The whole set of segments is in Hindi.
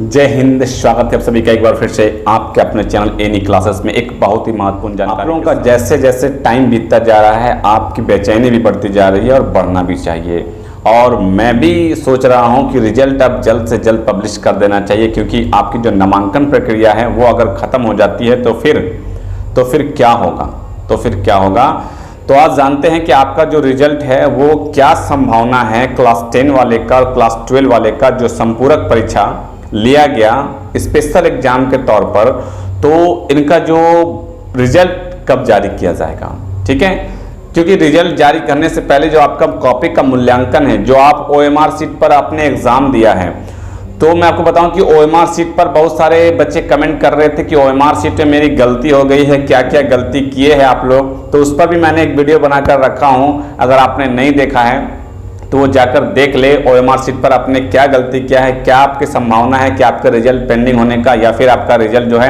जय हिंद। स्वागत है आप सभी का एक बार फिर से आपके अपने चैनल एनी क्लासेस में एक बहुत ही महत्वपूर्ण जानकारी। आप लोगों का जैसे जैसे टाइम बीतता जा रहा है आपकी बेचैनी भी बढ़ती जा रही है और बढ़ना भी चाहिए। और मैं भी सोच रहा हूं कि रिजल्ट अब जल्द से जल्द पब्लिश कर देना चाहिए, क्योंकि आपकी जो नामांकन प्रक्रिया है वो अगर ख़त्म हो जाती है तो फिर क्या होगा। तो आज जानते हैं कि आपका जो रिजल्ट है वो क्या संभावना है क्लास 10 वाले का और क्लास 12 वाले का जो संपूरक परीक्षा लिया गया स्पेशल एग्जाम के तौर पर, तो इनका जो रिजल्ट कब जारी किया जाएगा। ठीक है, क्योंकि रिजल्ट जारी करने से पहले जो आपका कॉपी का मूल्यांकन है, जो आप OMR सीट पर आपने एग्जाम दिया है, तो मैं आपको बताऊं कि OMR सीट पर बहुत सारे बच्चे कमेंट कर रहे थे कि OMR सीट में मेरी गलती हो गई है, क्या क्या गलती किए हैं आप लोग। तो उस पर भी मैंने एक वीडियो बनाकर रखा हूं, अगर आपने नहीं देखा है तो वो जाकर देख ले। OMR सीट पर आपने क्या गलती किया है, क्या आपकी संभावना है कि आपका रिजल्ट पेंडिंग होने का, या फिर आपका रिजल्ट जो है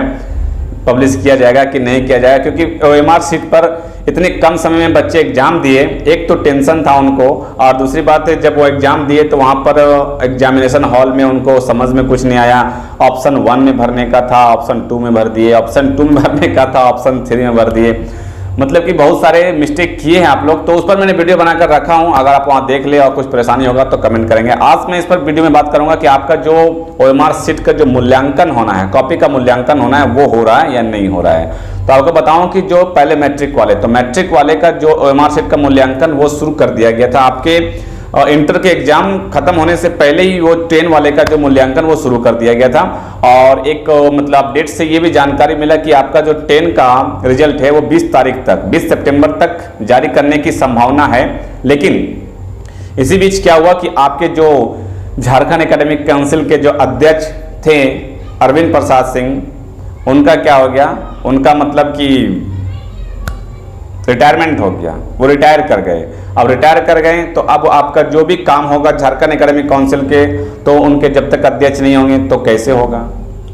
पब्लिश किया जाएगा कि नहीं किया जाएगा। क्योंकि OMR सीट पर इतने कम समय में बच्चे एग्जाम दिए, एक तो टेंशन था उनको, और दूसरी बात है जब वो एग्जाम दिए तो वहाँ पर एग्जामिनेशन हॉल में उनको समझ में कुछ नहीं आया। ऑप्शन 1 में भरने का था, ऑप्शन 2 में भर दिए, ऑप्शन 2 में भरने का था, ऑप्शन 3 में भर दिए। मतलब कि बहुत सारे मिस्टेक किए हैं आप लोग। तो उस पर मैंने वीडियो बनाकर रखा हूं, अगर आप वहां देख ले और कुछ परेशानी होगा तो कमेंट करेंगे। आज मैं इस पर वीडियो में बात करूंगा कि आपका जो OMR सीट का जो मूल्यांकन होना है, कॉपी का मूल्यांकन होना है, वो हो रहा है या नहीं हो रहा है। तो आपको बताऊं कि जो पहले मैट्रिक वाले का जो OMR सीट का मूल्यांकन वो शुरू कर दिया गया था। आपके इंटर के एग्जाम खत्म होने से पहले ही वो 10 वाले का जो मूल्यांकन वो शुरू कर दिया गया था। और एक मतलब अपडेट से ये भी जानकारी मिला कि आपका जो 10 का रिजल्ट है वो 20 तारीख तक, 20 सितंबर तक जारी करने की संभावना है। लेकिन इसी बीच क्या हुआ कि आपके जो झारखंड एकेडमिक काउंसिल के जो अध्यक्ष थे अरविंद प्रसाद सिंह, उनका क्या हो गया, उनका मतलब कि रिटायरमेंट हो गया, वो रिटायर कर गए। अब रिटायर कर गए तो अब आपका जो भी काम होगा झारखंड एकेडमिक काउंसिल के, तो उनके जब तक अध्यक्ष नहीं होंगे तो कैसे होगा।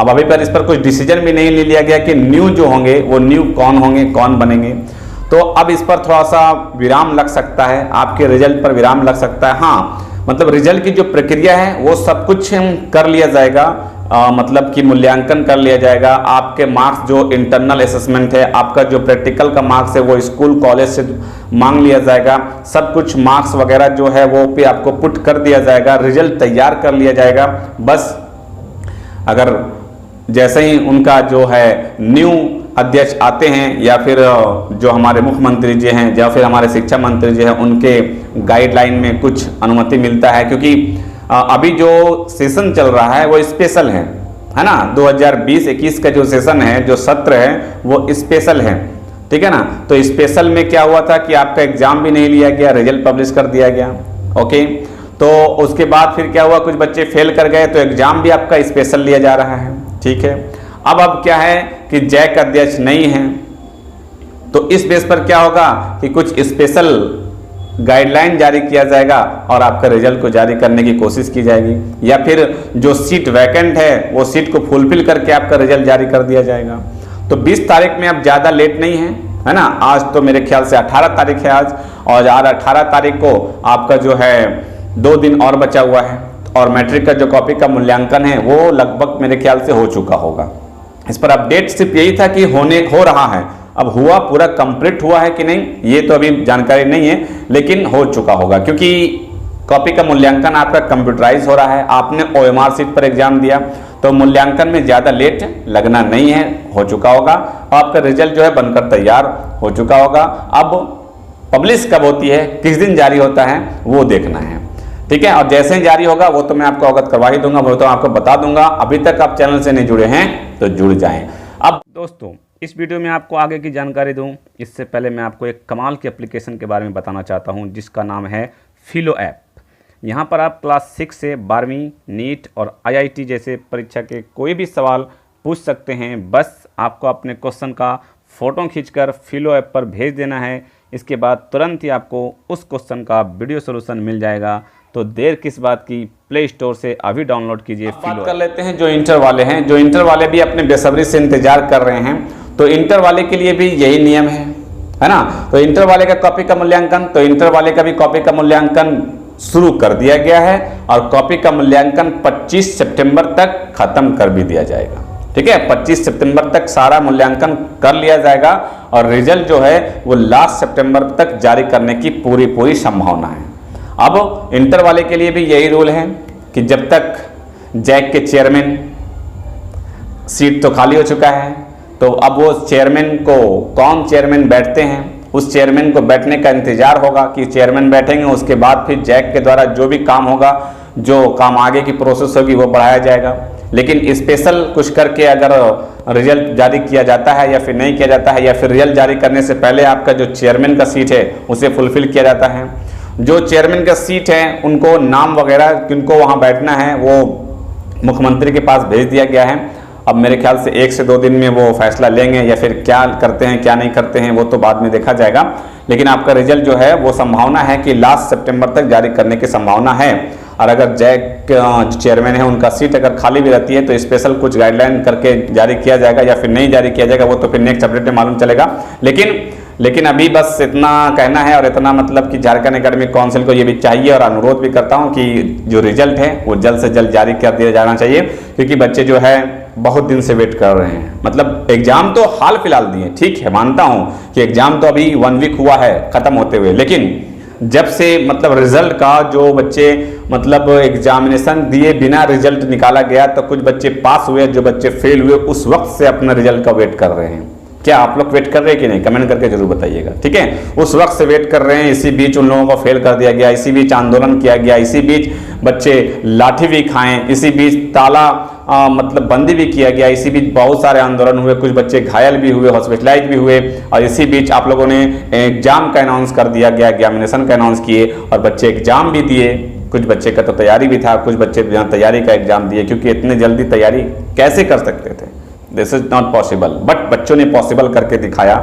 अब अभी पर इस पर कुछ डिसीजन भी नहीं ले लिया गया कि न्यू जो होंगे वो न्यू कौन होंगे, कौन बनेंगे। तो अब इस पर थोड़ा सा विराम लग सकता है, आपके रिजल्ट पर विराम लग सकता है। हाँ, मतलब रिजल्ट की जो प्रक्रिया है वो सब कुछ कर लिया जाएगा, मतलब कि मूल्यांकन कर लिया जाएगा। आपके मार्क्स जो इंटरनल असेसमेंट है, आपका जो प्रैक्टिकल का मार्क्स है वो स्कूल कॉलेज से मांग लिया जाएगा। सब कुछ मार्क्स वगैरह जो है वो पे आपको पुट कर दिया जाएगा, रिजल्ट तैयार कर लिया जाएगा। बस अगर जैसे ही उनका जो है न्यू अध्यक्ष आते हैं, या फिर जो हमारे मुख्यमंत्री जी हैं या फिर हमारे शिक्षा मंत्री जी हैं, उनके गाइडलाइन में कुछ अनुमति मिलता है। क्योंकि अभी जो सेशन चल रहा है वो स्पेशल है ना, 2020-21 का जो सेशन है, जो सत्र है वो स्पेशल है। ठीक है ना। तो स्पेशल में क्या हुआ था कि आपका एग्जाम भी नहीं लिया गया, रिजल्ट पब्लिश कर दिया गया। ओके, तो उसके बाद फिर क्या हुआ, कुछ बच्चे फेल कर गए तो एग्जाम भी आपका स्पेशल लिया जा रहा है। ठीक है, अब क्या है कि जैक अध्यक्ष नहीं है, तो इस बेस पर क्या होगा कि कुछ स्पेशल गाइडलाइन जारी किया जाएगा और आपका रिजल्ट को जारी करने की कोशिश की जाएगी, या फिर जो सीट वैकेंट है वो सीट को फुलफिल करके आपका रिजल्ट जारी कर दिया जाएगा। तो 20 तारीख में अब ज़्यादा लेट नहीं है ना। आज तो मेरे ख्याल से 18 तारीख है आज, और 18 तारीख को आपका जो है 2 दिन और बचा हुआ है। और मैट्रिक का जो कॉपी का मूल्यांकन है वो लगभग मेरे ख्याल से हो चुका होगा। इस पर अपडेट सिर्फ यही था कि हो रहा है। अब हुआ, पूरा कंप्लीट हुआ है कि नहीं ये तो अभी जानकारी नहीं है, लेकिन हो चुका होगा, क्योंकि कॉपी का मूल्यांकन आपका कंप्यूटराइज हो रहा है। आपने OMR सीट पर एग्जाम दिया तो मूल्यांकन में ज़्यादा लेट लगना नहीं है, हो चुका होगा। आपका रिजल्ट जो है बनकर तैयार हो चुका होगा। अब पब्लिश कब होती है, किस दिन जारी होता है, वो देखना है। ठीक है, और जैसे ही जारी होगा वो तो मैं आपको अवगत करवा ही दूंगा, वो तो आपको बता दूंगा। अभी तक आप चैनल से नहीं जुड़े हैं तो जुड़ जाएं। अब दोस्तों, इस वीडियो में आपको आगे की जानकारी दूं इससे पहले मैं आपको एक कमाल की एप्लीकेशन के बारे में बताना चाहता हूं, जिसका नाम है फिलो ऐप। यहां पर आप क्लास 6 से 12वीं नीट और IIT जैसे परीक्षा के कोई भी सवाल पूछ सकते हैं। बस आपको अपने क्वेश्चन का फ़ोटो खींचकर फिलो ऐप पर भेज देना है। इसके बाद तुरंत ही आपको उस क्वेश्चन का वीडियो सोल्यूशन मिल जाएगा। तो देर किस बात की, प्ले स्टोर से अभी डाउनलोड कीजिए। बात कर लेते हैं जो इंटर वाले हैं, जो इंटर वाले भी अपने बेसब्री से इंतजार कर रहे हैं। तो इंटर वाले के लिए भी यही नियम है ना। तो इंटर वाले का कॉपी का मूल्यांकन, तो इंटर वाले का भी कॉपी का मूल्यांकन शुरू कर दिया गया है और कॉपी का मूल्यांकन 25 सितंबर तक खत्म कर भी दिया जाएगा। ठीक है, 25 सितंबर तक सारा मूल्यांकन कर लिया जाएगा और रिजल्ट जो है वो लास्ट सितंबर तक जारी करने की पूरी संभावना है। अब इंटर वाले के लिए भी यही रूल है कि जब तक जैक के चेयरमैन, सीट तो खाली हो चुका है, तो अब वो चेयरमैन को, कौन चेयरमैन बैठते हैं, उस चेयरमैन को बैठने का इंतजार होगा कि चेयरमैन बैठेंगे, उसके बाद फिर जैक के द्वारा जो भी काम होगा, जो काम आगे की प्रोसेस होगी वो बढ़ाया जाएगा। लेकिन स्पेशल कुछ करके अगर रिजल्ट जारी किया जाता है या फिर नहीं किया जाता है, या फिर रिजल्ट जारी करने से पहले आपका जो चेयरमैन का सीट है उसे फुलफिल किया जाता है, जो चेयरमैन का सीट है उनको नाम वगैरह किनको वहाँ बैठना है वो मुख्यमंत्री के पास भेज दिया गया है। अब मेरे ख्याल से 1 से 2 दिन में वो फैसला लेंगे, या फिर क्या करते हैं क्या नहीं करते हैं वो तो बाद में देखा जाएगा। लेकिन आपका रिजल्ट जो है वो संभावना है कि लास्ट सितंबर तक जारी करने की संभावना है। और अगर जैक चेयरमैन है उनका सीट अगर खाली भी रहती है तो स्पेशल कुछ गाइडलाइन करके जारी किया जाएगा या फिर नहीं जारी किया जाएगा, वो तो फिर नेक्स्ट अपडेट में मालूम चलेगा। लेकिन अभी बस इतना कहना है और इतना मतलब कि झारखंड एकेडमिक काउंसिल को ये भी चाहिए और अनुरोध भी करता हूँ कि जो रिजल्ट है वो जल्द से जल्द जारी कर दिया जाना चाहिए, क्योंकि बच्चे जो है बहुत दिन से वेट कर रहे हैं। मतलब एग्जाम तो हाल फिलहाल दिए, ठीक है, मानता हूँ कि एग्जाम तो अभी 1 वीक हुआ है खत्म होते हुए, लेकिन जब से मतलब रिजल्ट का जो बच्चे मतलब एग्जामिनेशन दिए बिना रिजल्ट निकाला गया, तो कुछ बच्चे पास हुए, जो बच्चे फेल हुए उस वक्त से अपना रिजल्ट का वेट कर रहे हैं। क्या आप लोग वेट कर रहे हैं कि नहीं, कमेंट करके जरूर बताइएगा। ठीक है, उस वक्त से वेट कर रहे हैं, इसी बीच उन लोगों को फेल कर दिया गया, इसी बीच आंदोलन किया गया, इसी बीच बच्चे लाठी भी खाएं, इसी बीच ताला मतलब बंदी भी किया गया, इसी बीच बहुत सारे आंदोलन हुए, कुछ बच्चे घायल भी हुए, हॉस्पिटलाइज भी हुए, और इसी बीच आप लोगों ने एग्जाम का अनाउंस कर दिया गया, एग्जामिनेशन का अनाउंस किए और बच्चे एग्जाम भी दिए। कुछ बच्चे का तो तैयारी भी था, कुछ बच्चे बिना तैयारी का एग्जाम दिए, क्योंकि इतने जल्दी तैयारी कैसे कर सकते थे, this is not possible. But बच्चों ने पॉसिबल करके दिखाया,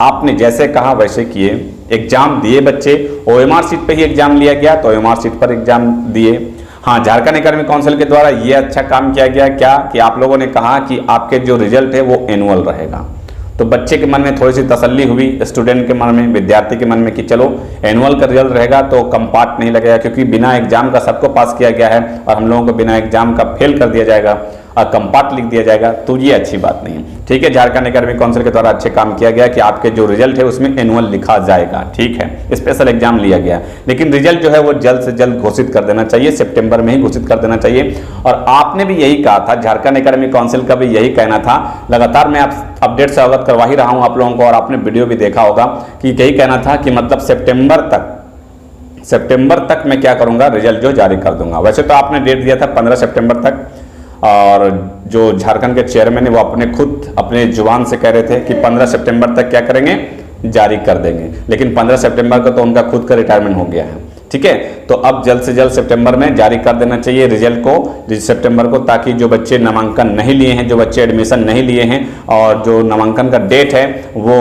आपने जैसे कहा वैसे किए, एग्जाम दिए बच्चे, OMR सीट पे ही एग्जाम लिया गया तो OMR सीट पर एग्जाम दिए। हाँ, झारखंड एकेडमिक काउंसिल के द्वारा ये अच्छा काम किया गया क्या कि आप लोगों ने कहा कि आपके जो रिजल्ट है वो एनुअल रहेगा, तो बच्चे के मन में थोड़ी सी तसल्ली हुई, स्टूडेंट के मन में, विद्यार्थी के मन में कि चलो एनुअल का रिजल्ट रहेगा तो कंपार्ट नहीं लगेगा, क्योंकि बिना एग्जाम का सबको पास किया गया है और हम लोगों को बिना एग्जाम का फेल कर दिया जाएगा और कंपार्ट लिख दिया जाएगा, तो ये अच्छी बात नहीं है। ठीक है, झारखंड एकेडमिक काउंसिल के द्वारा अच्छे काम किया गया कि आपके जो रिजल्ट है उसमें एनुअल लिखा जाएगा। ठीक है, स्पेशल एग्जाम लिया गया, लेकिन रिजल्ट जो है वो जल्द से जल्द घोषित कर देना चाहिए, सितंबर में ही घोषित कर देना चाहिए। और आपने भी यही कहा था, झारखंड एकेडमिक काउंसिल का भी यही कहना था, लगातार मैं आप अपडेट से अवगत करवा ही रहा हूँ आप लोगों को, और आपने वीडियो भी देखा होगा कि यही कहना था कि मतलब सितंबर तक मैं क्या करूंगा, रिजल्ट जो जारी कर दूंगा। वैसे तो आपने डेट दिया था 15 सितंबर तक, और जो झारखंड के चेयरमैन है वो अपने जुबान से कह रहे थे कि 15 सितंबर तक क्या करेंगे, जारी कर देंगे, लेकिन 15 सितंबर को तो उनका खुद का रिटायरमेंट हो गया है। ठीक है, तो अब जल्द से जल्द सितंबर में जारी कर देना चाहिए रिजल्ट को, सितंबर को, ताकि जो बच्चे नामांकन नहीं लिए हैं, जो बच्चे एडमिशन नहीं लिए हैं और जो नामांकन का डेट है वो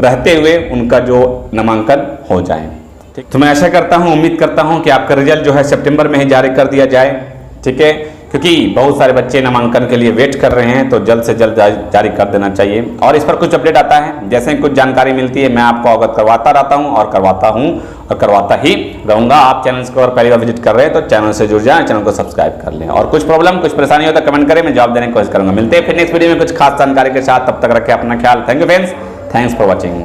रहते हुए उनका जो नामांकन हो जाए। ठीक, तो मैं आशा करता हूँ, उम्मीद करता हूँ कि आपका रिजल्ट जो है सितंबर में ही जारी कर दिया जाए। ठीक है, क्योंकि बहुत सारे बच्चे नामांकन के लिए वेट कर रहे हैं, तो जल्द से जल्द जारी कर देना चाहिए। और इस पर कुछ अपडेट आता है, जैसे ही कुछ जानकारी मिलती है मैं आपको अवगत करवाता रहता हूं और करवाता ही रहूंगा। आप चैनल को और पहली बार विजिट कर रहे हैं तो चैनल से जुड़ जाएं, चैनल को सब्सक्राइब कर लें, और कुछ प्रॉब्लम कुछ परेशानी हो तो कमेंट करें, मैं जवाब देने की कोशिश करूंगा। मिलते हैं फिर नेक्स्ट वीडियो में कुछ खास जानकारी के साथ, तब तक रखें अपना ख्याल। Thank you friends, thanks for watching.